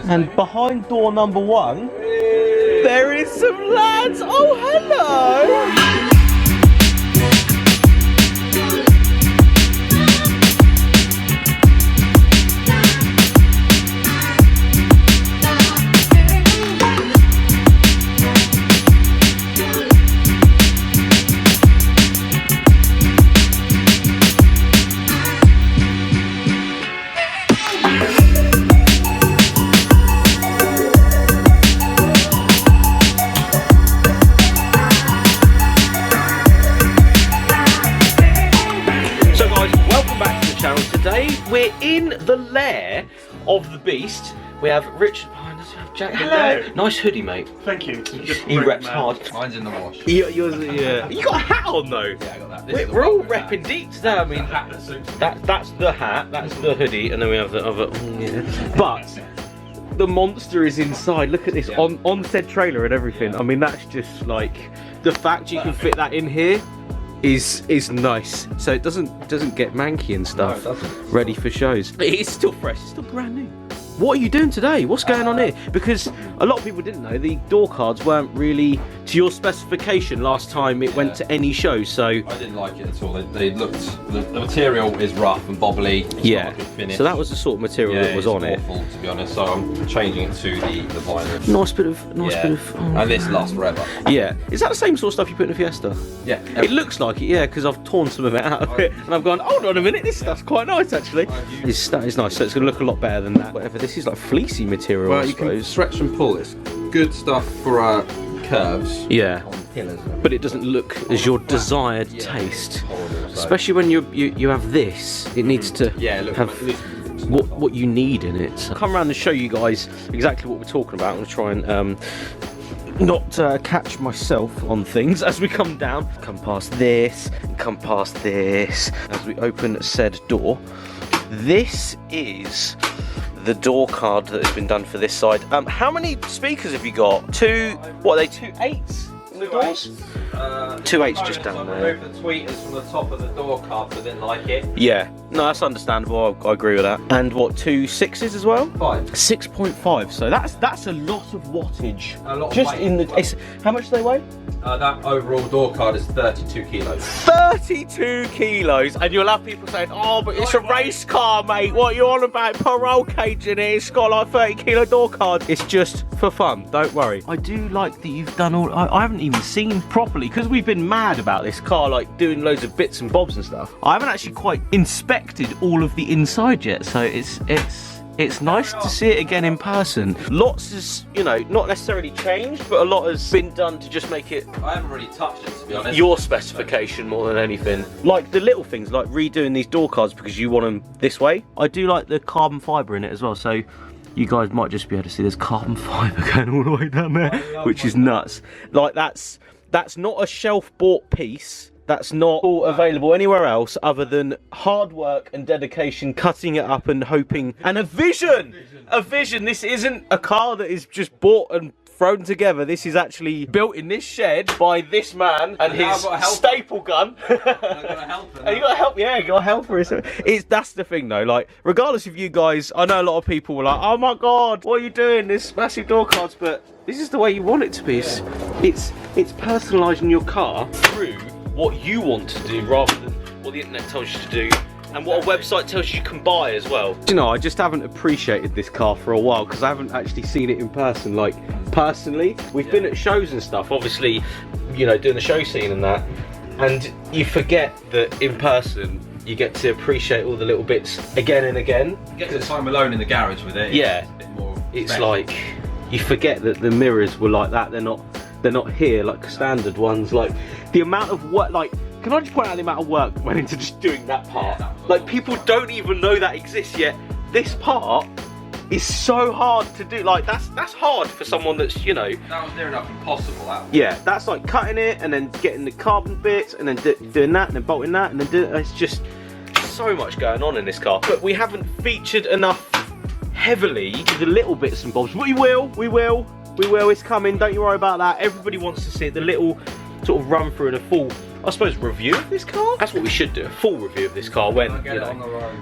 And behind door number 1, there is some lads. Oh, hello. Today we're in the lair of the beast. We have Richard behind us. We have Jack. Hello. Nice hoodie, mate. Thank you. He reps hard. Mine's in the wash. Yeah. You got a hat on though. Yeah, I got that. We're all repping deep today. I mean, that's the hat. That's the hoodie, and then we have the other. Yeah. But the monster is inside. Look at this on said trailer and everything. Yeah. I mean, that's just like the fact you can fit that in here. Is nice, so it doesn't get manky and stuff. No, it doesn't. Ready for shows. It is still fresh. It's still brand new. What are you doing today? What's going on here? Because a lot of people didn't know the door cards weren't really to your specification last time it went to any show. So I didn't like it at all. They looked the material is rough and bobbly. So that was the sort of material that was on awful, to be honest. So I'm changing it to the vinyl. Nice bit of. And this lasts forever. Yeah. Is that the same sort of stuff you put in a Fiesta? Yeah. It looks like it. Yeah, because I've torn some of it out of it, and I've gone, hold on a minute. This stuff's quite nice actually. That is nice. So it's going to look a lot better than that. Whatever. This is like fleecy material. Well, you can stretch and pull. It's good stuff for curves. Yeah. On pillars. But it doesn't look as your desired taste. Horrible, so. Especially when you have this. It needs to have what you need in it. So I'll come around and show you guys exactly what we're talking about. I'm going to try and not catch myself on things as we come down. Come past this, come past this as we open said door. This is the door card that has been done for this side. How many speakers have you got? Two, what are they, 2 8s in the doors? 2 8s just down there. Remove the tweeters from the top of the door card, but didn't like it. Yeah, no, that's understandable. I agree with that. And what, 2 6s as well? 5. 6.5. So that's a lot of wattage. A lot just of weight. in the. How much do they weigh? That overall door card is 32 kilos. 32 kilos, and you'll have people saying, "Oh, but it's a race car, mate. What are you on about? Put a roll cage in it. It's got like 30 kilo door card. It's just for fun. Don't worry." I do like that you've done all. I haven't even seen properly because we've been mad about this car, like doing loads of bits and bobs and stuff. I haven't actually quite inspected all of the inside yet, so it's nice to see it again in person. Lots has, not necessarily changed, but a lot has been done to just make it. I haven't really touched it, to be honest. Your specification more than anything. Like the little things, like redoing these door cards because you want them this way. I do like the carbon fibre in it as well, so you guys might just be able to see there's carbon fibre going all the way down there, which is nuts. Like that's not a shelf-bought piece. That's not all available anywhere else other than hard work and dedication, cutting it up and hoping, and a vision. A vision. This isn't a car that is just bought and thrown together. This is actually built in this shed by this man and his staple gun. And you got to help. Yeah, you got to help for it. That's the thing though. Like, regardless of you guys, I know a lot of people were like, "Oh my God, what are you doing? This massive door cards," but this is the way you want it to be. It's personalising your car through what you want to do rather than what the internet tells you to do and what a website tells you can buy as well. I just haven't appreciated this car for a while because I haven't actually seen it in person. Like, personally, we've been at shows and stuff, obviously, doing the show scene and that, and you forget that in person you get to appreciate all the little bits again and again. You get the time alone in the garage with it. Yeah, it's a bit more special. Like, you forget that the mirrors were like that. They're not here like standard ones. Like, the amount of work, like, can I just point out the amount of work that went into just doing that part? Like, people don't even know that exists yet. This part is so hard to do. Like, that's hard for someone that's, That was near enough impossible. Yeah, that's like cutting it and then getting the carbon bits and then doing that and then bolting that and then it's just so much going on in this car. But we haven't featured enough heavily the little bits and bobs. We will, it's coming, don't you worry about that. Everybody wants to see it, the little sort of run through and a I suppose, review of this car. That's what we should do, a full review of this car when, you know,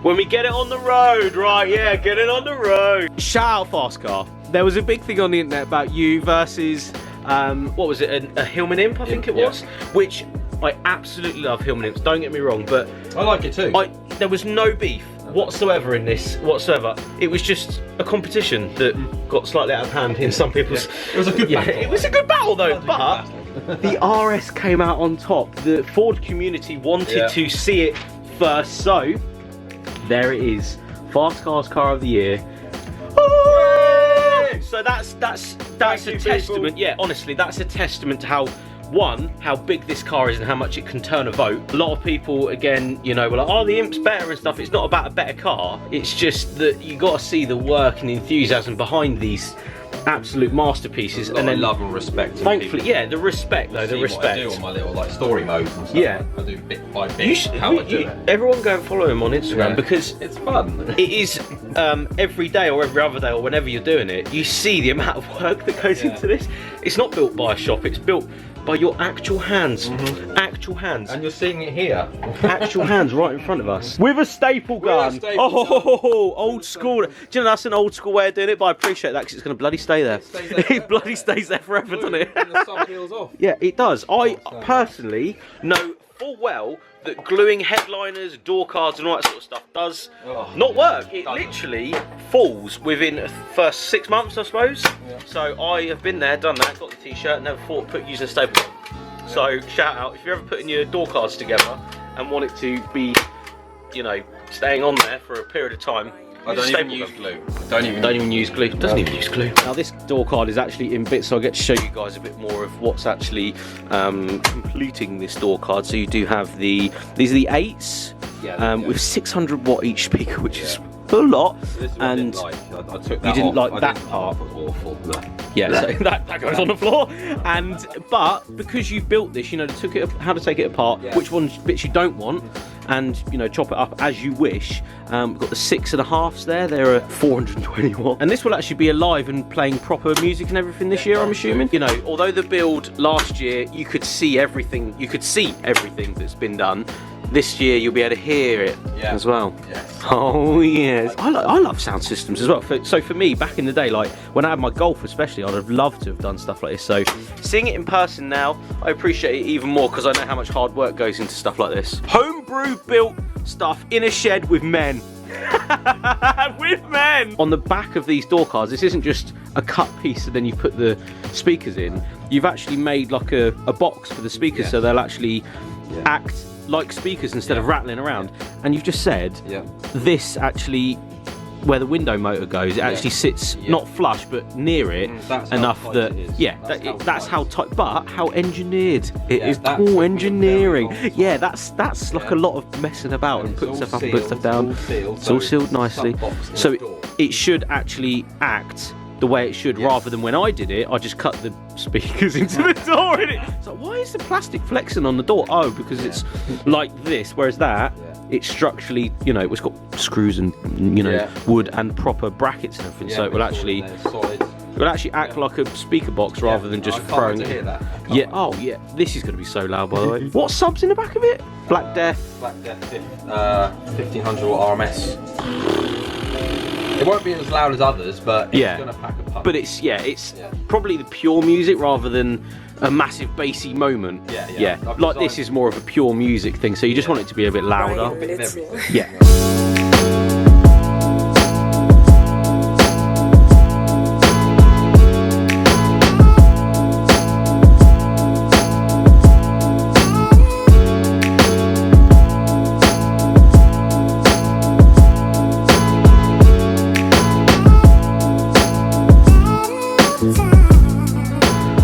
when we get it on the road, right? Yeah, get it on the road. Shout out Fast Car. There was a big thing on the internet about you versus, what was it, a Hillman Imp, I think it was, which I absolutely love Hillman Imps, don't get me wrong, but I like it too. There was no beef whatsoever in this, whatsoever. It was just a competition that got slightly out of hand in some people's... It was a good battle. It was a good battle though, but the RS came out on top. The Ford community wanted to see it first, so there it is. Fast Car's Car of the Year. So that's a testament. Yeah, honestly, that's a testament to how, one, how big this car is and how much it can turn a vote. A lot of people, again, you know, were like, oh, the Imp's better and stuff. It's not about a better car. It's just that you got to see the work and the enthusiasm behind these absolute masterpieces, and then love and respect. Thankfully, yeah, the respect though, the respect. What I do on my little like story modes and stuff. Yeah, I do bit by bit. How I do it. Everyone go and follow him on Instagram because it's fun. It is every day or every other day or whenever you're doing it, you see the amount of work that goes into this. It's not built by a shop. It's built by your actual hands. Actual hands. And you're seeing it here. Actual hands right in front of us. With a staple gun. Old school. Do you know that's an old school way of doing it, but I appreciate that because it's going to bloody stay there. It bloody stays there forever, doesn't it? And the sun peels off. Yeah, it does. I personally know full well that gluing headliners, door cards and all that sort of stuff does not work. It literally falls within the first 6 months, I suppose. Yeah. So I have been there, done that, got the t-shirt, never thought of using a staple gun. Yeah. So shout out, if you're ever putting your door cards together and want it to be, you know, staying on there for a period of time, I don't even use glue. Don't even use glue. Doesn't even use glue. Now this door card is actually in bits, so I get to show you guys a bit more of what's actually completing this door card. So you do have these are the 8s with 600 watt each speaker, which is a lot. And I took that you didn't off. like that part. That was awful. Yeah, so that goes on the floor. But because you've built this, you know, how to take it apart, which bits you don't want, and you know, chop it up as you wish. We've got the 6.5s there. They're 420 watt, and this will actually be alive and playing proper music and everything this year, I'm assuming. You know, although the build last year you could see everything, that's been done. This year you'll be able to hear it as well. Yes. Oh yes. I love sound systems as well. So for me, back in the day, like when I had my Golf especially, I'd have loved to have done stuff like this. So seeing it in person now, I appreciate it even more because I know how much hard work goes into stuff like this. Homebrew built stuff in a shed with men. With men! On the back of these door cards, this isn't just a cut piece and then you put the speakers in. You've actually made like a box for the speakers, so they'll actually act like speakers instead of rattling around. And you've just said this actually, where the window motor goes, it actually sits not flush but near it enough that that's how tight, but how engineered it is. Cool engineering. Yeah, that's like a lot of messing about and putting stuff up and putting stuff down. It's all sealed nicely, so it should actually act the way it should, rather than when I did it, I just cut the speakers into the door in it. So why is the plastic flexing on the door? Oh, because it's like this, whereas that, it's structurally, you know, it's got screws and, you know, wood and proper brackets and everything, so it will actually act like a speaker box rather than just throwing it. This is going to be so loud, by the way. What sub's in the back of it? Black Death. 1500 watt RMS. It won't be as loud as others, but it's gonna pack a punch. But it's probably the pure music rather than a massive bassy moment. Like this is more of a pure music thing, so you just want it to be a bit louder.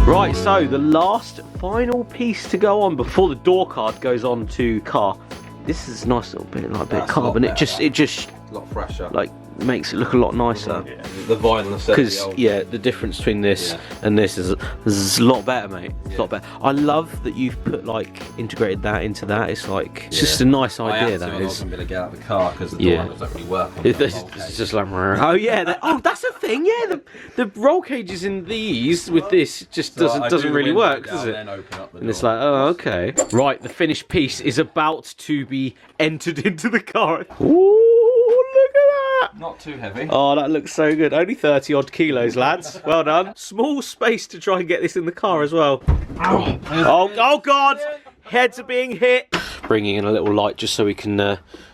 Right, so the last final piece to go on before the door card goes on to car. This is a nice little bit, like a bit of carbon. It just a lot fresher. Like makes it look a lot nicer. Yeah, the vinyl instead of Because the old. yeah, the difference between this and this is a lot better, mate. It's a lot better. I love that you've put like integrated that into that. It's like it's just a nice idea. That I is. wasn't going to get out of the car because the door handles don't really work. On It's just like oh yeah, oh that's a thing. Yeah, the roll cages in these with this just doesn't really work, does it? And it's like oh okay. Right, the finished piece is about to be entered into the car. Ooh, look at that! Not too heavy. Oh, that looks so good. Only 30 odd kilos, lads. Well done. Small space to try and get this in the car as well. Oh God! Heads are being hit. Bringing in a little light just so we can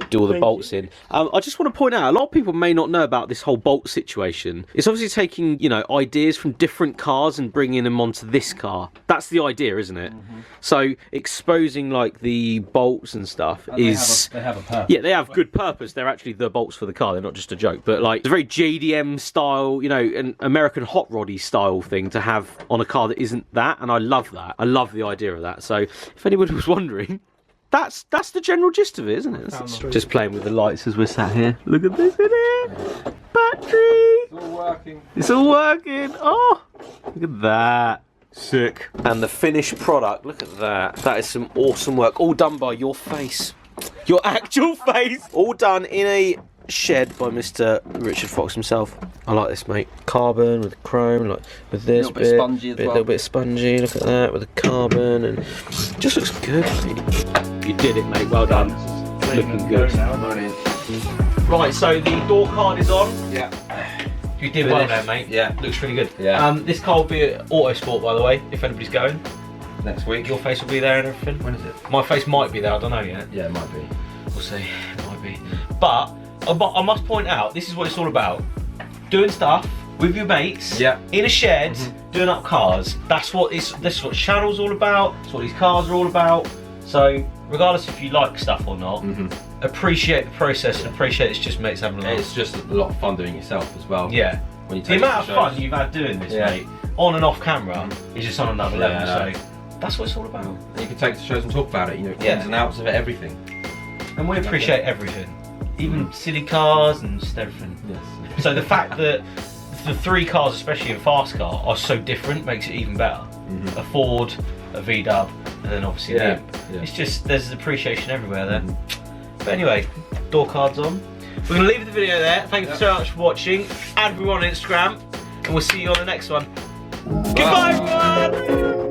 do all the bolts in. I just want to point out, a lot of people may not know about this whole bolt situation. It's obviously taking, you know, ideas from different cars and bringing them onto this car. That's the idea, isn't it? So exposing like the bolts and stuff is... They have a purpose. Yeah, they have good purpose. They're actually the bolts for the car. They're not just a joke. But like, it's a very JDM style, you know, an American hot roddy style thing to have on a car that isn't that. And I love that. I love the idea of that. So if anybody was wondering... That's the general gist of it, isn't it? Just playing with the lights as we're sat here. Look at this in here. Battery. It's all working. It's all working. Oh, look at that. Sick. And the finished product. Look at that. That is some awesome work. All done by your face. Your actual face. All done in a shed by Mr. Richard Fox himself. I like this, mate. Carbon with chrome, like with this bit. A little bit spongy. Look at that with the carbon, and it just looks good. You did it, mate. Well done. Looking good. Right, so the door card is on. Yeah. You did well there, mate. Yeah. Looks really good. Yeah. This car will be at Auto Sport, by the way, if anybody's going. Next week. Your face will be there and everything. When is it? My face might be there, I don't know yet. Yeah, it might be. We'll see. It might be. But I must point out, this is what it's all about. Doing stuff with your mates in a shed, doing up cars. That's what this is what channel's all about. That's what these cars are all about. So regardless if you like stuff or not, appreciate the process and appreciate it's just mates having a laugh. It's just a lot of fun doing it yourself as well. Yeah. When you The take amount of shows. fun you've had doing this, mate, on and off camera, is just on another level. I know. So that's what it's all about. And you can take it to shows and talk about it, you know, ins and outs of it, everything. And we appreciate everything. Even silly cars and just everything. Yes. So the fact that the three cars, especially in fast car, are so different makes it even better. A Ford, a VW, and then obviously the Imp. It's just, there's appreciation everywhere there. But anyway, door cards on. We're going to leave the video there. Thank you so much for watching. Add me on Instagram, and we'll see you on the next one. Goodbye, everyone!